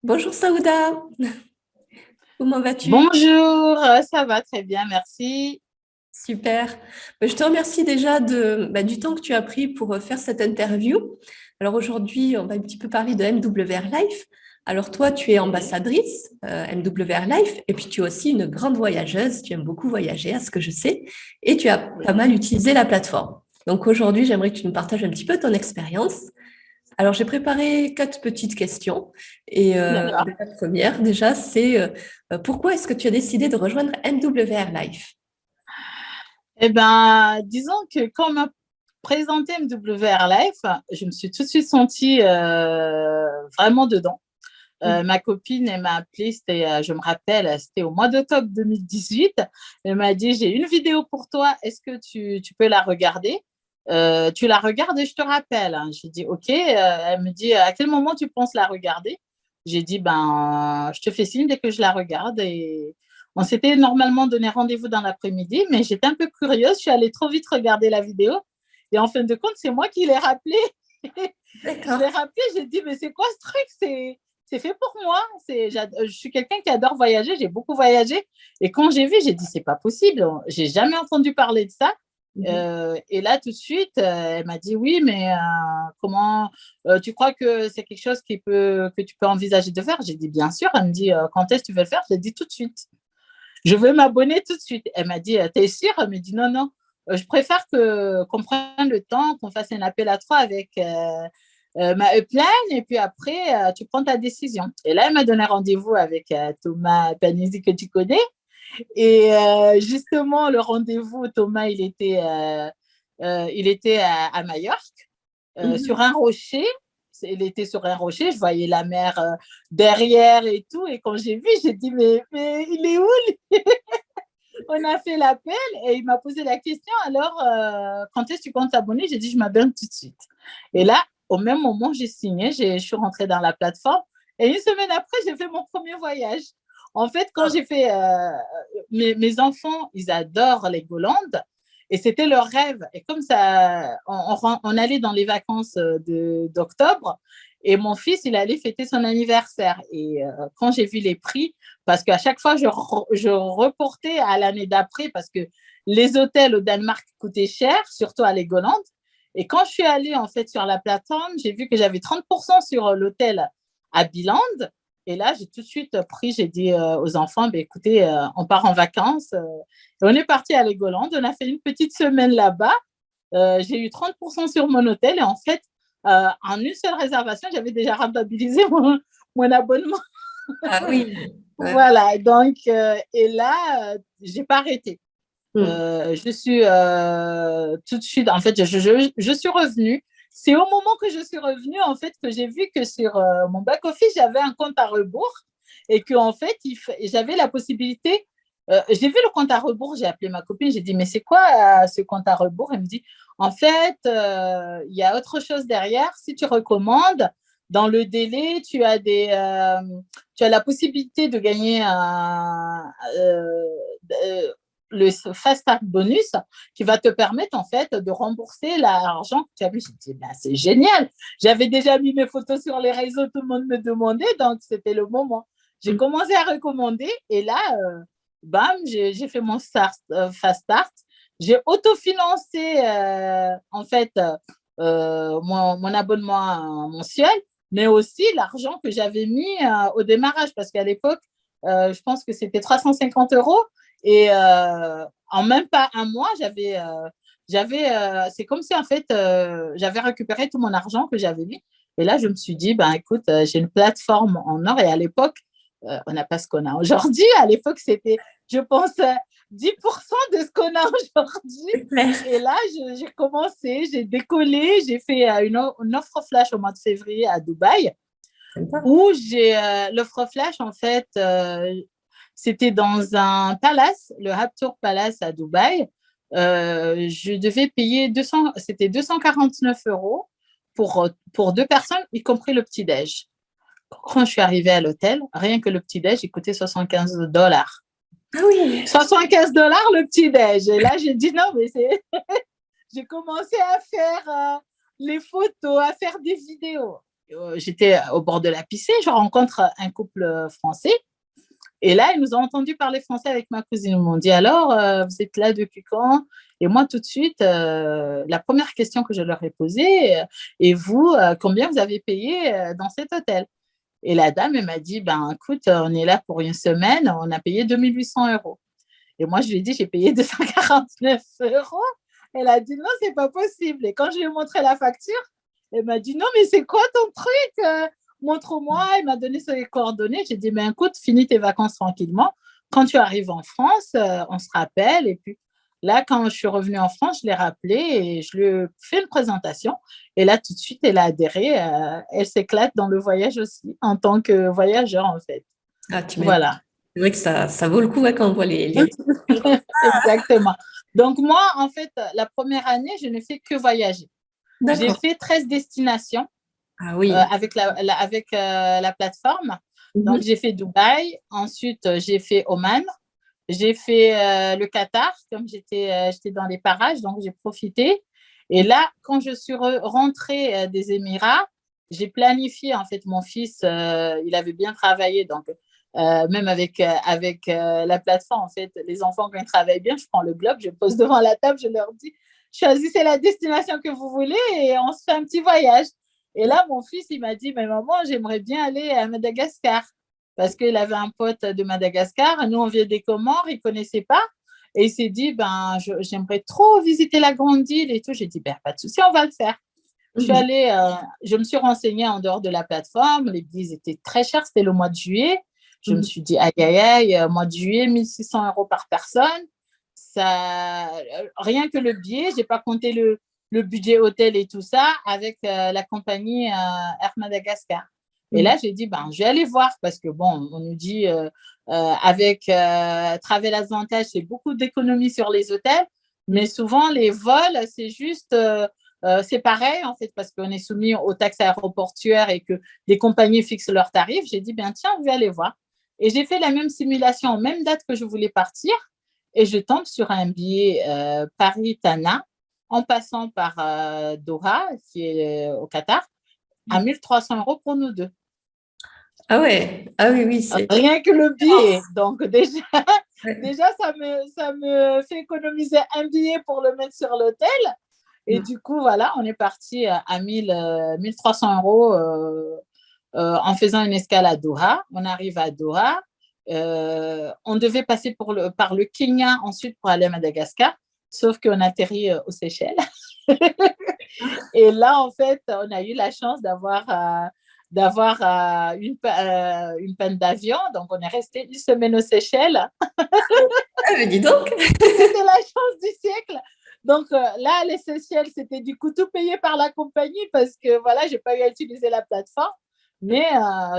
Bonjour Saouda, comment vas-tu? Bonjour, ça va très bien, merci. Super. Je te remercie déjà du temps que tu as pris pour faire cette interview. Alors aujourd'hui, on va un petit peu parler de MWR Life. Alors toi, tu es ambassadrice MWR Life et puis tu es aussi une grande voyageuse. Tu aimes beaucoup voyager, à ce que je sais, et tu as Oui, pas mal utilisé la plateforme. Donc aujourd'hui, j'aimerais que tu nous partages un petit peu ton expérience. Alors, j'ai préparé quatre petites questions. Et d'accord. la première, déjà, c'est pourquoi est-ce que tu as décidé de rejoindre MWR Life? Eh bien, disons que quand on m'a présenté MWR Life, je me suis tout de suite sentie vraiment dedans. Ma copine, elle m'a appelée, je me rappelle, c'était au mois d'octobre 2018. Elle m'a dit, j'ai une vidéo pour toi, est-ce que tu peux la regarder? Tu la regardes et je te rappelle, hein. J'ai dit, OK. Elle me dit, à quel moment tu penses la regarder? J'ai dit, ben, je te fais signe dès que je la regarde. Et on s'était normalement donné rendez-vous dans l'après-midi, mais j'étais un peu curieuse. Je suis allée trop vite regarder la vidéo. Et en fin de compte, c'est moi qui l'ai rappelé. Je l'ai D'accord. rappelé, j'ai dit, mais c'est quoi ce truc? C'est fait pour moi. Je suis quelqu'un qui adore voyager, j'ai beaucoup voyagé. Et quand j'ai vu, j'ai dit, c'est pas possible. J'ai jamais entendu parler de ça. Mhm. Et là, tout de suite, elle m'a dit, oui, mais comment tu crois que c'est quelque chose que tu peux envisager de faire? J'ai dit, bien sûr. Elle me dit, quand est-ce que tu veux le faire? J'ai dit, tout de suite. Je veux m'abonner tout de suite. Elle m'a dit, t'es sûre? Elle me dit, non, non. Je préfère qu'on prenne le temps, qu'on fasse un appel à trois avec ma upline et puis après, tu prends ta décision. Et là, elle m'a donné rendez-vous avec Thomas Panizzi que tu connais. Et justement, le rendez-vous, Thomas, il était à Majorque, sur Mhm. un rocher. Il était sur un rocher, je voyais la mer derrière et tout. Et quand j'ai vu, j'ai dit, mais il est où? On a fait l'appel et il m'a posé la question, alors, quand est-ce que tu comptes t'abonner? J'ai dit, je m'abonne tout de suite. Et là, au même moment, j'ai signé, je suis rentrée dans la plateforme et une semaine après, j'ai fait mon premier voyage. En fait, quand j'ai fait, mes enfants, ils adorent les Golandes et c'était leur rêve. Et comme ça, on allait dans les vacances d'octobre et mon fils, il allait fêter son anniversaire. Et quand j'ai vu les prix, parce qu'à chaque fois, je reportais à l'année d'après parce que les hôtels au Danemark coûtaient cher, surtout à Legoland. Et quand je suis allée en fait sur la plateforme, j'ai vu que j'avais 30% sur l'hôtel à Biland. Et là, j'ai tout de suite pris, j'ai dit aux enfants, bah, écoutez, on part en vacances. Et on est parti à Legoland, on a fait une petite semaine là-bas. J'ai eu 30% sur mon hôtel et en fait, en une seule réservation, j'avais déjà rentabilisé mon abonnement. Ah oui. Ouais. Voilà, donc, et là, j'ai pas arrêté. Mm. Je suis tout de suite, en fait, je suis revenue. C'est au moment que je suis revenue, en fait, que j'ai vu que sur mon back-office, j'avais un compte à rebours et que, en fait, j'avais la possibilité. J'ai vu le compte à rebours, j'ai appelé ma copine, j'ai dit, mais c'est quoi ce compte à rebours? Elle me dit, en fait, il y a autre chose derrière. Si tu recommandes, dans le délai, tu as la possibilité de gagner euh, le Fast Start Bonus qui va te permettre en fait de rembourser l'argent que tu as mis. J'ai dit, ben, c'est génial. J'avais déjà mis mes photos sur les réseaux, tout le monde me demandait, donc c'était le moment. J'ai Mm. commencé à recommander et là, bam, j'ai fait mon Fast Start. J'ai autofinancé en fait mon abonnement mensuel, mais aussi l'argent que j'avais mis au démarrage parce qu'à l'époque, je pense que c'était 350 euros. Et en même pas un mois, c'est comme si en fait, j'avais récupéré tout mon argent que j'avais mis. Et là, je me suis dit, ben écoute, j'ai une plateforme en or. Et à l'époque, on n'a pas ce qu'on a aujourd'hui. À l'époque, c'était, je pense, 10% de ce qu'on a aujourd'hui. C'est clair. Et là, j'ai commencé, j'ai décollé, j'ai fait une offre flash au mois de février à Dubaï Sympa. où j'ai l'offre flash, en fait, c'était dans un palace, le Raptour Palace à Dubaï. Je devais payer 200, c'était 249 euros pour deux personnes, y compris le petit-déj. Quand je suis arrivée à l'hôtel, rien que le petit-déj, il coûtait 75 dollars. Ah oui. 75 dollars le petit-déj. Et là, j'ai dit non, mais c'est. J'ai commencé à faire les photos, à faire des vidéos. j'étais au bord de la piscine, je rencontre un couple français. Et là, ils nous ont entendu parler français avec ma cousine. Ils m'ont dit, alors, vous êtes là depuis quand? Et moi, tout de suite, la première question que je leur ai posée, et vous, combien vous avez payé dans cet hôtel? Et la dame, elle m'a dit, ben, écoute, on est là pour une semaine, on a payé 2 800 euros. Et moi, je lui ai dit, j'ai payé 249 euros. Elle a dit, non, c'est pas possible. Et quand je lui ai montré la facture, elle m'a dit, non, mais c'est quoi ton truc? Montre-moi. Elle m'a donné ses coordonnées. J'ai dit, mais écoute, finis tes vacances tranquillement. Quand tu arrives en France, on se rappelle. Et puis là, quand je suis revenue en France, je l'ai rappelé et je lui ai fait une présentation. Et là, tout de suite, elle a adhéré. Elle s'éclate dans le voyage aussi, en tant que voyageur, en fait. Ah, tu m'étonnes. Voilà. C'est vrai que ça vaut le coup, ouais, quand on voit les... Exactement. Donc, moi, en fait, la première année, je ne fais que voyager. J'ai D'accord. fait 13 destinations Ah oui. avec la plateforme. Donc, Mhm. j'ai fait Dubaï. Ensuite, j'ai fait Oman. J'ai fait le Qatar, comme j'étais dans les parages, donc j'ai profité. Et là, quand je suis rentrée des Émirats, j'ai planifié, en fait, mon fils, il avait bien travaillé, donc même avec la plateforme, en fait, les enfants, quand ils travaillent bien, je prends le globe, je pose devant la table, je leur dis, choisissez la destination que vous voulez et on se fait un petit voyage. Et là, mon fils, il m'a dit, mais maman, j'aimerais bien aller à Madagascar parce qu'il avait un pote de Madagascar. Nous, on vient des Comores, il ne connaissait pas. Et il s'est dit, ben, j'aimerais trop visiter la grande île et tout. J'ai dit, ben, pas de souci, on va le faire. Mhm. Je me suis renseignée en dehors de la plateforme. Les billets étaient très chers, c'était le mois de juillet. Je me Mhm. suis dit, aïe, aïe, aïe, mois de juillet, 1 600 € par personne. Ça, rien que le billet, je n'ai pas compté le budget hôtel et tout ça avec la compagnie Air Madagascar. Et Mhm. là, j'ai dit, ben, je vais aller voir parce que, bon, on nous dit, avec Travel Advantage, c'est beaucoup d'économies sur les hôtels, mais souvent, les vols, c'est juste, c'est pareil, en fait, parce qu'on est soumis aux taxes aéroportuaires et que les compagnies fixent leurs tarifs. J'ai dit, ben, tiens, je vais aller voir. Et j'ai fait la même simulation en même date que je voulais partir. Et je tombe sur un billet Paris-Tana en passant par Doha, qui est au Qatar, à 1 300 € pour nous deux. Ah ouais. Ah oui, oui, c'est... Rien que le billet. Donc déjà, Ouais. déjà ça me fait économiser un billet pour le mettre sur l'hôtel. Et Mhm. du coup, voilà, on est parti à 1 300 € en faisant une escale à Doha. On arrive à Doha. On devait passer par le Kenya ensuite pour aller à Madagascar, sauf qu'on atterrit aux Seychelles. Et là, en fait, on a eu la chance d'avoir une panne d'avion. Donc, on est resté une semaine aux Seychelles. Ah, mais dis donc. C'était la chance du siècle. Donc là, les Seychelles, c'était du coup tout payé par la compagnie parce que voilà, j'ai pas eu à utiliser la plateforme. Mais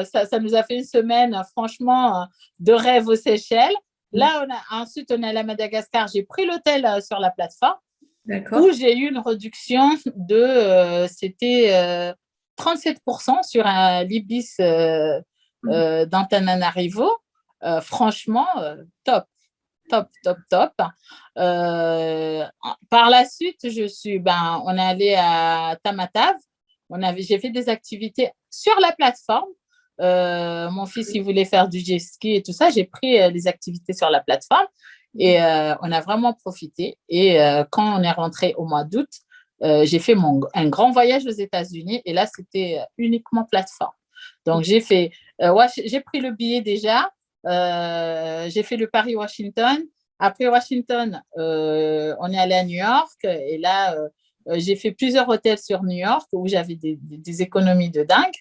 ça nous a fait une semaine, franchement, de rêve aux Seychelles. Là, ensuite, on est allé à Madagascar. J'ai pris l'hôtel sur la plateforme où D'accord. j'ai eu une réduction c'était 37% sur un Libis Mhm. d'Antananarivo. Franchement, top, top, top, top. Par la suite, on est allé à Tamatave. J'ai fait des activités sur la plateforme. Mon fils, il voulait faire du jet ski et tout ça. J'ai pris les activités sur la plateforme et on a vraiment profité. Et quand on est rentré au mois d'août, j'ai fait un grand voyage aux États-Unis et là, c'était uniquement plateforme. Donc, j'ai pris le billet déjà. J'ai fait le Paris-Washington. Après Washington, on est allé à New York et là, j'ai fait plusieurs hôtels sur New York où j'avais des économies de dingue.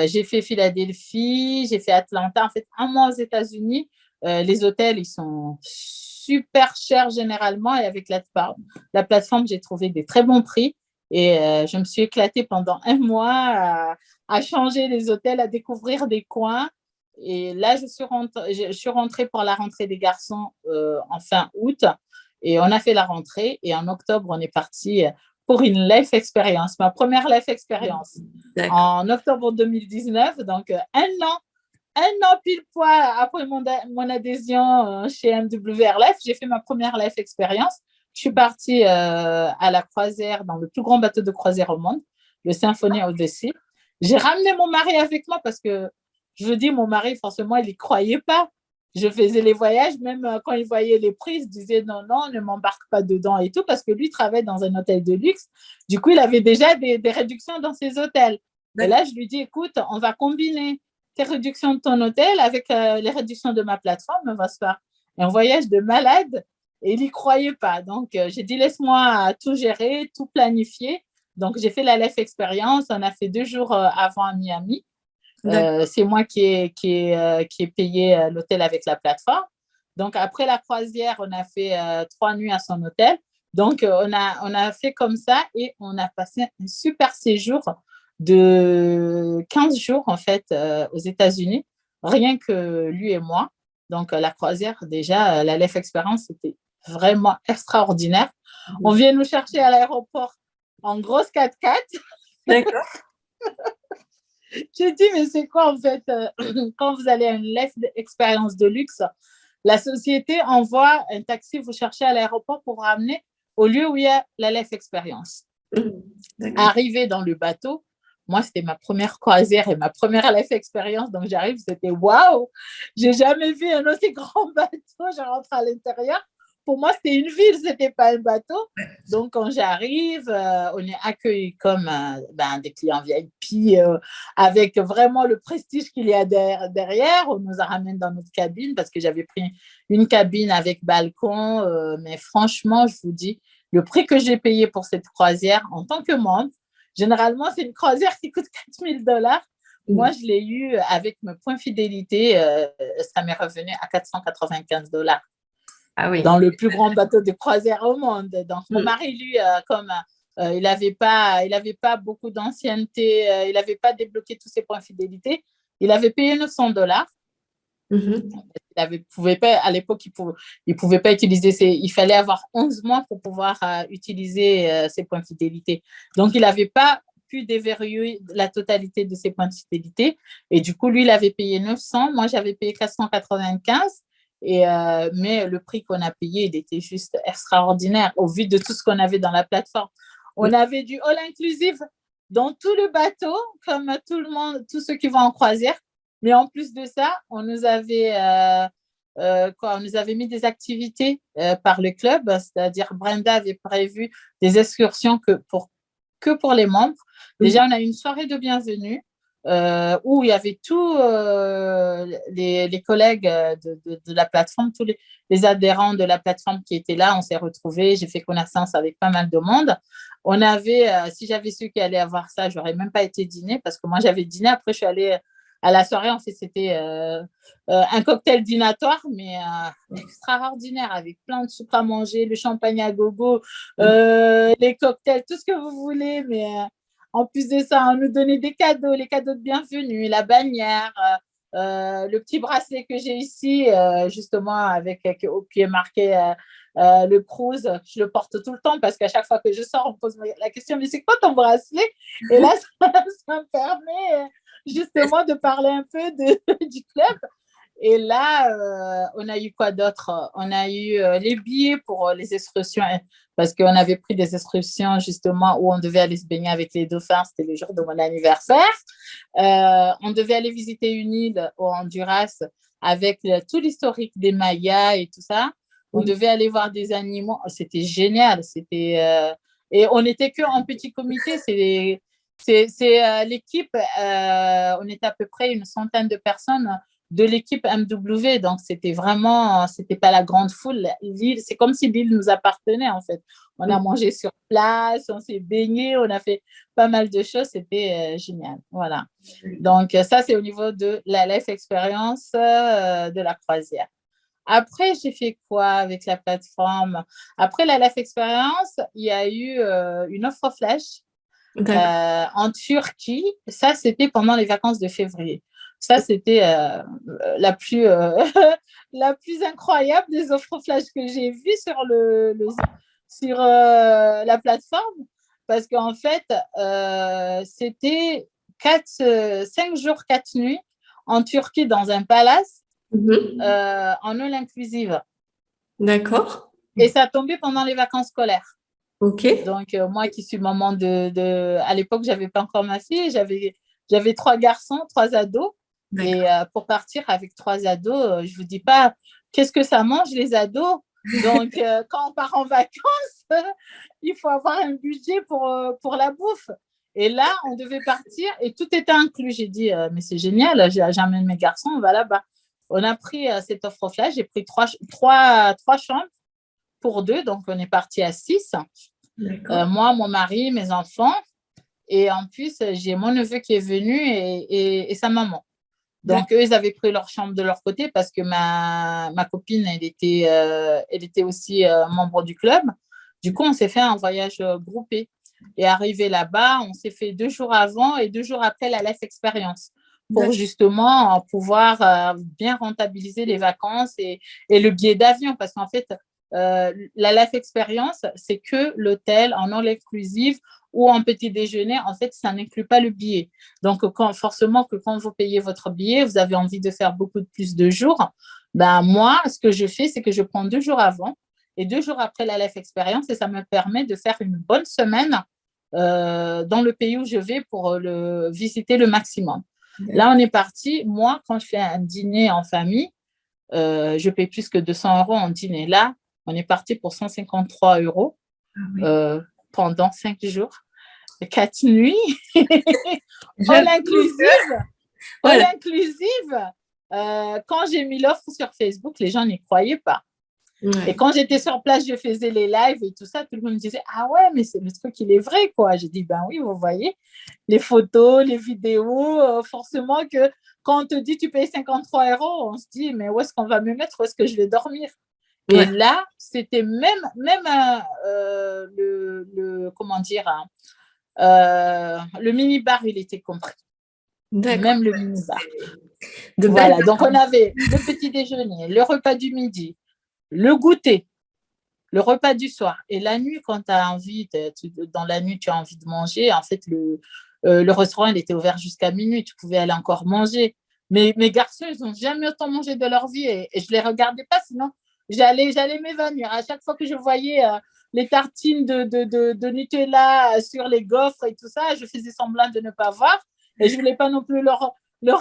J'ai fait Philadelphie, j'ai fait Atlanta. En fait, un mois aux États-Unis, les hôtels, ils sont super chers généralement et avec la plateforme, j'ai trouvé des très bons prix et je me suis éclatée pendant un mois à changer les hôtels, à découvrir des coins. Et là, je suis rentrée pour la rentrée des garçons en fin août et on a fait la rentrée et en octobre, on est parti pour une life experience, ma première life experience D'accord. en octobre 2019, donc un an pile poil après mon adhésion chez MWR Life, j'ai fait ma première life expérience. Je suis partie à la croisière dans le plus grand bateau de croisière au monde, le Symphony of the Sea. J'ai ramené mon mari avec moi parce que, je vous dis, mon mari, forcément, il n'y croyait pas. Je faisais les voyages, même quand il voyait les prix, il se disait non, non, ne m'embarque pas dedans et tout, parce que lui travaille dans un hôtel de luxe. Du coup, il avait déjà des réductions dans ses hôtels. Et là, je lui dis, écoute, on va combiner tes réductions de ton hôtel avec les réductions de ma plateforme, on va se faire un voyage de malade. Et il n'y croyait pas. Donc, j'ai dit, laisse-moi tout gérer, tout planifier. Donc, j'ai fait la Life Experience. On a fait 2 jours avant à Miami. C'est moi qui ai payé l'hôtel avec la plateforme. Donc, après la croisière, on a fait 3 nuits à son hôtel. Donc, on a fait comme ça et on a passé un super séjour de 15 jours, en fait, aux États-Unis, rien que lui et moi. Donc, la croisière, déjà, la Life Experience, c'était vraiment extraordinaire. On vient nous chercher à l'aéroport en grosse 4x4. D'accord. J'ai dit, mais c'est quoi en fait quand vous allez à une life expérience de luxe, la société envoie un taxi vous chercher à l'aéroport pour vous ramener au lieu où il y a la life expérience. Arrivé dans le bateau, moi, c'était ma première croisière et ma première life expérience. Donc, j'arrive, c'était waouh! J'ai jamais vu un aussi grand bateau. Je rentre à l'intérieur. Pour moi, c'était une ville, c'était pas un bateau. Donc, quand j'arrive, on est accueillis comme des clients VIP avec vraiment le prestige qu'il y a derrière. On nous a ramenés dans notre cabine parce que j'avais pris une cabine avec balcon. Mais franchement, je vous dis, le prix que j'ai payé pour cette croisière en tant que membre, généralement, c'est une croisière qui coûte $4 000. Moi, je l'ai eu avec mes points fidélité. Ça m'est revenu à $495. Ah oui. Dans le plus grand bateau de croisière au monde. Donc, mon mari, lui, comme il n'avait pas beaucoup d'ancienneté, il n'avait pas débloqué tous ses points fidélité, il avait payé $900. Pouvait pas, à l'époque, il pouvait pas utiliser il fallait avoir 11 mois pour pouvoir utiliser ses points de fidélité. Donc, il n'avait pas pu déverrouiller la totalité de ses points de fidélité. Et du coup, lui, il avait payé 900. Moi, j'avais payé 495. Mais le prix qu'on a payé, il était juste extraordinaire au vu de tout ce qu'on avait dans la plateforme. On avait du all inclusive dans tout le bateau, comme tout le monde, tous ceux qui vont en croisière. Mais en plus de ça, on nous avait mis des activités par le club, c'est-à-dire Brenda avait prévu des excursions que pour les membres. Déjà, on a eu une soirée de bienvenue où il y avait tous les collègues de la plateforme, tous les adhérents de la plateforme qui étaient là. On s'est retrouvés, j'ai fait connaissance avec pas mal de monde. On avait, si j'avais su qu'il allait avoir ça, je n'aurais même pas été dîner parce que moi, j'avais dîné. Après, je suis allée à la soirée. En fait, c'était un cocktail dînatoire, mais extraordinaire avec plein de sucre à manger, le champagne à gogo, les cocktails, tout ce que vous voulez. Mais en plus de ça, on nous donnait des cadeaux, les cadeaux de bienvenue, la bannière, le petit bracelet que j'ai ici, justement, avec au pied marqué le cruise. Je le porte tout le temps parce qu'à chaque fois que je sors, on me pose la question, mais c'est quoi ton bracelet? Et là, ça me permet justement de parler un peu du club. Et là, on a eu quoi d'autre? On a eu les billets pour les excursions, parce qu'on avait pris des excursions justement où on devait aller se baigner avec les dauphins. C'était le jour de mon anniversaire. On devait aller visiter une île au Honduras avec tout l'historique des Mayas et tout ça. On devait aller voir des animaux. C'était génial. Et on n'était qu'en petit comité. C'est l'équipe. On était à peu près une centaine de personnes de l'équipe MW. Donc, c'était pas la grande foule. L'île, c'est comme si l'île nous appartenait, en fait. On a mangé sur place, on s'est baigné, on a fait pas mal de choses. C'était génial. Voilà. Donc, ça, c'est au niveau de la life expérience de la croisière. Après, j'ai fait quoi avec la plateforme? Après la life expérience, il y a eu une offre flash en Turquie. Ça, c'était pendant les vacances de février. Ça, c'était la plus, la plus incroyable des offres flash que j'ai vues sur la plateforme. Parce qu'en fait, c'était 5 jours, 4 nuits en Turquie dans un palace en all inclusive. D'accord. Et ça tombait pendant les vacances scolaires. Ok. Donc, moi qui suis maman à l'époque, je n'avais pas encore ma fille, j'avais J'avais 3 garçons, 3 ados. Et pour partir avec 3 ados, je ne vous dis pas qu'est-ce que ça mange, les ados. Donc, quand on part en vacances, il faut avoir un budget pour la bouffe. Et là, on devait partir et tout était inclus. J'ai dit, mais c'est génial, j'amène mes garçons, on va là-bas. On a pris cette offre-là. J'ai pris trois chambres pour 2. Donc, on est parti à 6. Moi, mon mari, mes enfants. Et en plus, j'ai mon neveu qui est venu et sa maman. Donc, eux, ils avaient pris leur chambre de leur côté parce que ma copine, elle était aussi membre du club. Du coup, on s'est fait un voyage groupé. Et arrivé là-bas, on s'est fait 2 jours avant et 2 jours après la Life Experience pour justement pouvoir bien rentabiliser les vacances et le billet d'avion. Parce qu'en fait, la Life Experience, c'est que l'hôtel en all-inclusive ou en petit déjeuner. En fait, ça n'inclut pas le billet. Donc, forcément, quand vous payez votre billet, vous avez envie de faire beaucoup plus de jours. Ben, moi, ce que je fais, c'est que je prends 2 jours avant et 2 jours après la Life Experience et ça me permet de faire une bonne semaine dans le pays où je vais pour visiter le maximum. Là, on est parti. Moi, quand je fais un dîner en famille, je paye plus que 200 € en dîner. Là, on est parti pour 153 € pendant 5 jours, 4 nuits, all inclusive. All inclusive. Quand j'ai mis l'offre sur Facebook, les gens n'y croyaient pas. Et quand j'étais sur place, je faisais les lives et tout ça, tout le monde me disait, ah ouais, mais c'est le truc, il est vrai, quoi. J'ai dit, ben oui, vous voyez, les photos, les vidéos, forcément que quand on te dit, tu payes 53 €, on se dit, mais où est-ce qu'on va me mettre, où est-ce que je vais dormir? Et là, c'était même comment dire, le mini-bar, il était compris. Même le mini-bar. Voilà, donc on avait le petit déjeuner, le repas du midi, le goûter, le repas du soir. Et la nuit, quand tu as envie, dans la nuit, tu as envie de manger, en fait, le restaurant, il était ouvert jusqu'à minuit, tu pouvais aller encore manger. Mais mes garçons, ils n'ont jamais autant mangé de leur vie et je ne les regardais pas, sinon j'allais m'évanouir. À chaque fois que je voyais les tartines de Nutella sur les gaufres et tout ça, je faisais semblant de ne pas voir et je ne voulais pas non plus leur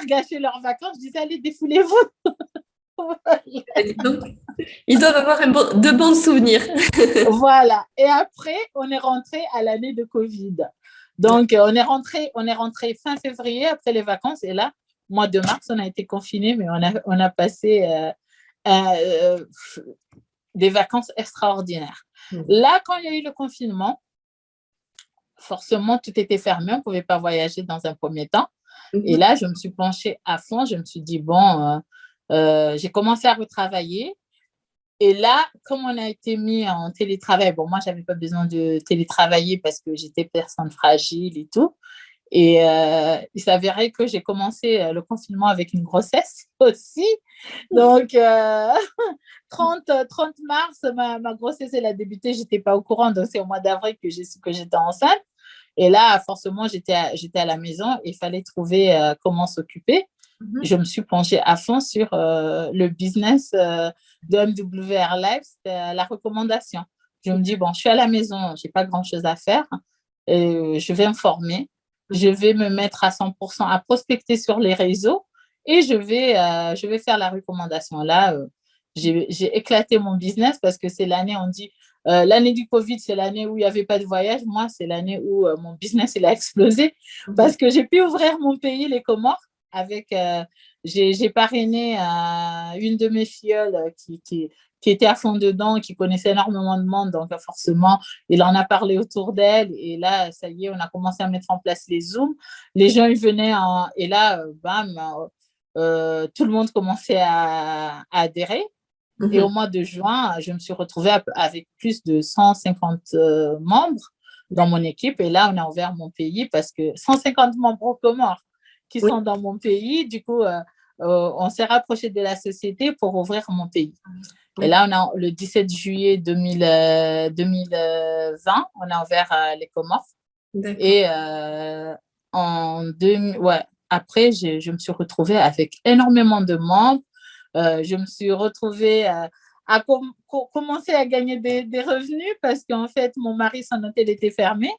gâcher leurs vacances. Je disais, allez, défoulez-vous. Ils doivent avoir de bons souvenirs. Voilà. Et après, on est rentré à l'année de Covid. Donc, on est rentré fin février après les vacances. Et là, mois de mars, on a été confinés, mais on a passé des vacances extraordinaires. Là, quand il y a eu le confinement, forcément, tout était fermé. On ne pouvait pas voyager dans un premier temps. Et là, je me suis penchée à fond. Je me suis dit, bon, j'ai commencé à retravailler. Et là, comme on a été mis en télétravail, bon, moi, je n'avais pas besoin de télétravailler parce que j'étais personne fragile et tout. Et il s'avérait que j'ai commencé le confinement avec une grossesse aussi. Donc, 30 mars, ma grossesse, elle a débuté. Je n'étais pas au courant. Donc, c'est au mois d'avril que j'ai su que j'étais enceinte. Et là, forcément, j'étais à la maison. Il fallait trouver comment s'occuper. Je me suis penchée à fond sur le business de MWR Live, c'était la recommandation. Je me dis, bon, je suis à la maison, je n'ai pas grand-chose à faire. Je vais me former. Je vais me mettre à 100% à prospecter sur les réseaux et je vais faire la recommandation. Là, j'ai éclaté mon business parce que c'est l'année, on dit, l'année du Covid, c'est l'année où il n'y avait pas de voyage. Moi, c'est l'année où mon business il a explosé parce que j'ai pu ouvrir mon pays, les Comores, avec, j'ai parrainé une de mes filleules qui était à fond dedans, qui connaissait énormément de monde, donc forcément, il en a parlé autour d'elle, et là, ça y est, on a commencé à mettre en place les Zooms. Les gens, ils venaient, et là, bam, tout le monde commençait à adhérer. Et au mois de juin, je me suis retrouvée avec plus de 150 membres dans mon équipe, et là, on a ouvert mon pays parce que 150 membres aux Comores qui sont dans mon pays. Du coup, on s'est rapproché de la société pour ouvrir mon pays. Et là, le 17 juillet 2020, on a ouvert les Comores. Et après, je me suis retrouvée avec énormément de membres. Je me suis retrouvée à commencer à gagner des revenus parce qu'en fait, mon mari, son hôtel était fermé.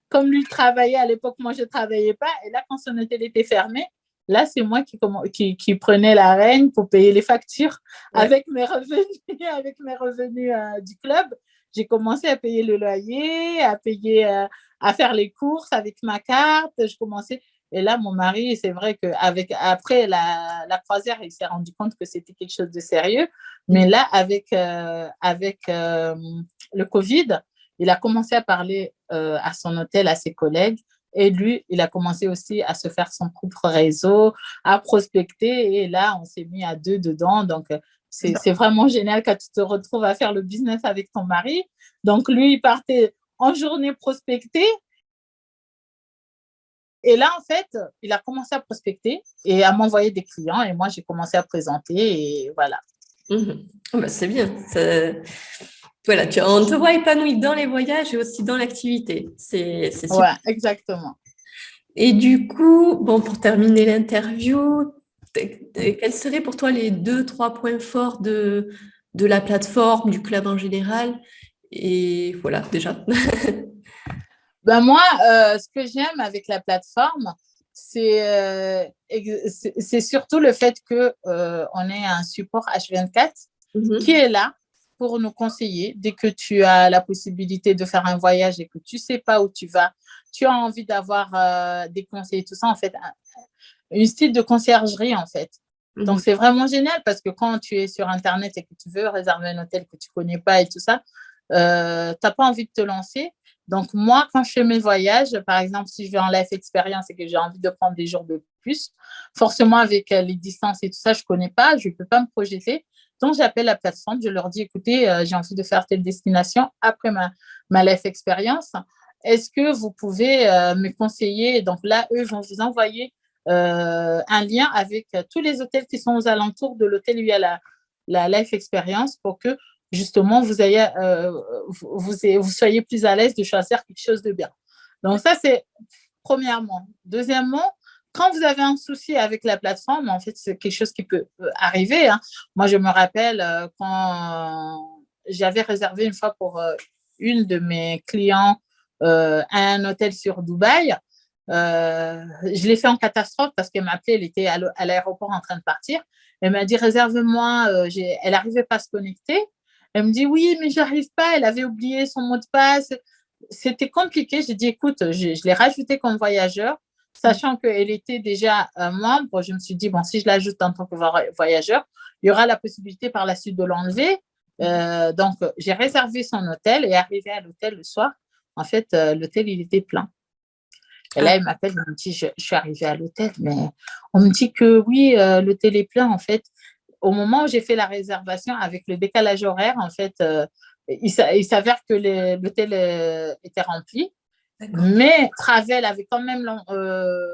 comme lui travaillait à l'époque, moi, je ne travaillais pas. Et là, quand son hôtel était fermé, là, c'est moi qui prenais la règne pour payer les factures avec mes revenus, avec mes revenus du club. J'ai commencé à payer le loyer, à faire les courses avec ma carte. Je commençais. Et là, mon mari, c'est vrai qu'après la croisière, il s'est rendu compte que c'était quelque chose de sérieux. Mais là, avec le Covid, il a commencé à parler à son hôtel, à ses collègues. Et lui, il a commencé aussi à se faire son propre réseau, à prospecter. Et là, on s'est mis à deux dedans. Donc, c'est vraiment génial quand tu te retrouves à faire le business avec ton mari. Donc, lui, il partait en journée prospecter. Et là, en fait, il a commencé à prospecter et à m'envoyer des clients. Et moi, j'ai commencé à présenter. Et voilà. Bah, c'est bien. Voilà, on te voit épanoui dans les voyages et aussi dans l'activité. C'est super. Ouais, exactement. Et du coup, bon, pour terminer l'interview, quels seraient pour toi les 2-3 points forts de la plateforme, du club en général? Et voilà, déjà. Ben moi, ce que j'aime avec la plateforme, c'est surtout le fait qu'on ait un support H24 qui est là pour nous conseiller dès que tu as la possibilité de faire un voyage et que tu ne sais pas où tu vas, tu as envie d'avoir des conseils, tout ça, en fait, une style de conciergerie, en fait. Donc, c'est vraiment génial parce que quand tu es sur Internet et que tu veux réserver un hôtel que tu ne connais pas et tout ça, tu n'as pas envie de te lancer. Donc, moi, quand je fais mes voyages, par exemple, si je vais en life expérience et que j'ai envie de prendre des jours de plus, forcément, avec les distances et tout ça, je ne connais pas, je ne peux pas me projeter. Donc, j'appelle la plateforme, je leur dis, écoutez, j'ai envie de faire telle destination après ma life expérience. Est-ce que vous pouvez me conseiller? Donc là, eux vont vous envoyer un lien avec tous les hôtels qui sont aux alentours de l'hôtel où il y a la life expérience pour que justement vous soyez plus à l'aise de choisir quelque chose de bien. Donc ça, c'est premièrement. Deuxièmement, quand vous avez un souci avec la plateforme, en fait, c'est quelque chose qui peut arriver. Hein. Moi, je me rappelle quand j'avais réservé une fois pour une de mes clients un hôtel sur Dubaï. Je l'ai fait en catastrophe parce qu'elle m'a appelé, elle était à l'aéroport en train de partir. Elle m'a dit réserve-moi, elle n'arrivait pas à se connecter. Elle me dit oui, mais je n'arrive pas, elle avait oublié son mot de passe. C'était compliqué. J'ai dit écoute, je l'ai rajouté comme voyageur, sachant qu'elle était déjà membre. Je me suis dit bon, si je l'ajoute en tant que voyageur, il y aura la possibilité par la suite de l'enlever. Donc, j'ai réservé son hôtel et arrivé à l'hôtel le soir, en fait, l'hôtel, il était plein. Et là, il m'appelle, il me dit, je suis arrivée à l'hôtel, mais on me dit que oui, l'hôtel est plein. En fait, au moment où j'ai fait la réservation avec le décalage horaire, en fait, il s'avère que l'hôtel était rempli. Mais Travel avait quand même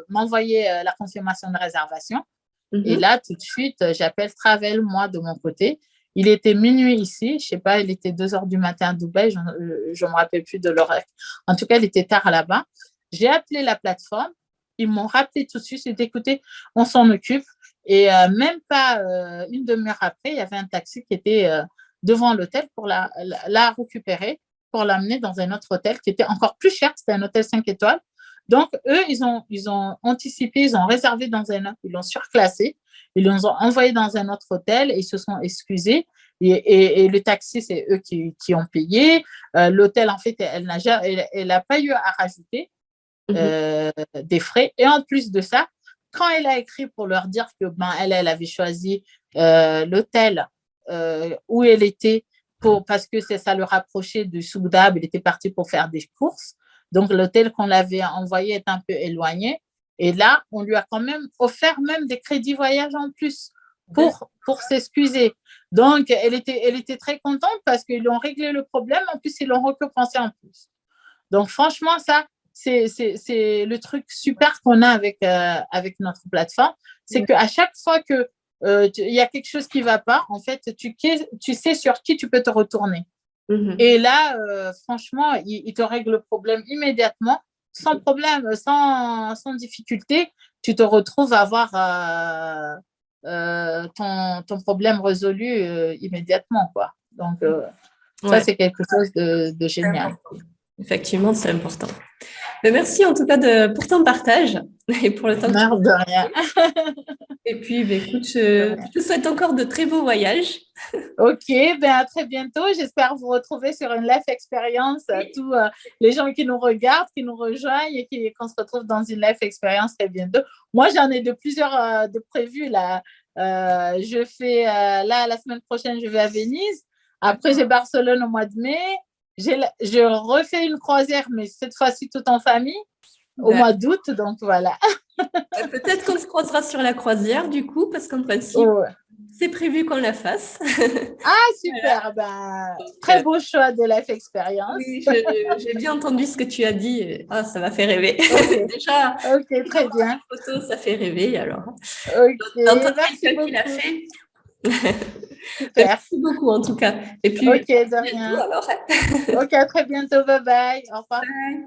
m'envoyé la confirmation de réservation. Et là, tout de suite, j'appelle Travel, moi, de mon côté. Il était minuit ici, je ne sais pas, il était 2 heures du matin à Dubaï, je ne me rappelle plus de l'horaire. En tout cas, il était tard là-bas. J'ai appelé la plateforme, ils m'ont rappelé tout de suite, j'ai dit, écoutez, on s'en occupe. Et même pas une demi-heure après, il y avait un taxi qui était devant l'hôtel pour la récupérer, pour l'amener dans un autre hôtel qui était encore plus cher, c'était un hôtel 5 étoiles. Donc, eux, ils ont anticipé, ils ont réservé dans un autre, ils l'ont surclassé, ils l'ont envoyé dans un autre hôtel et ils se sont excusés. Et le taxi, c'est eux qui ont payé. L'hôtel, en fait, elle n'a pas eu à rajouter des frais. Et en plus de ça, quand elle a écrit pour leur dire que elle avait choisi l'hôtel où elle était parce que ça le rapprochait du Soudab, elle était partie pour faire des courses. Donc, l'hôtel qu'on l'avait envoyé est un peu éloigné. Et là, on lui a quand même offert même des crédits voyage en plus pour s'excuser. Donc, elle était très contente parce qu'ils lui ont réglé le problème. En plus, ils l'ont récompensé en plus. Donc, franchement, ça, c'est le truc super qu'on a avec notre plateforme. C'est qu'à chaque fois qu'il y a quelque chose qui ne va pas, en fait, tu sais sur qui tu peux te retourner. Et là, franchement, il te règle le problème immédiatement, sans problème, sans difficulté. Tu te retrouves à avoir ton problème résolu immédiatement, quoi. Donc, ça, c'est quelque chose de génial. Effectivement, c'est important. Merci en tout cas pour ton partage et pour le temps que tu Merde de rien. Et puis, écoute, je te souhaite encore de très beaux voyages. Ok, ben à très bientôt. J'espère vous retrouver sur une live expérience. Tous les gens qui nous regardent, qui nous rejoignent et qu'on se retrouve dans une live expérience très bientôt. Moi, j'en ai de plusieurs de prévus là. Je fais là la semaine prochaine, je vais à Venise. Après, j'ai Barcelone au mois de mai. Je refais une croisière, mais cette fois-ci tout en famille au mois d'août. Donc voilà. Peut-être qu'on se croisera sur la croisière du coup, parce qu'en principe, Oh. c'est prévu qu'on la fasse. Ah, super. Ben, très beau choix de life expérience. Oui, j'ai bien entendu ce que tu as dit. Ah, ça m'a fait rêver. Ok, Déjà, ok, très bien. photo, ça fait rêver. Alors, Ok, d'entendre merci quelqu'un qui l'a beaucoup. fait. Super. Merci beaucoup en tout cas. Et puis, Ok, de à bientôt rien. alors. Ok, à très bientôt. Bye bye. Au revoir. Bye.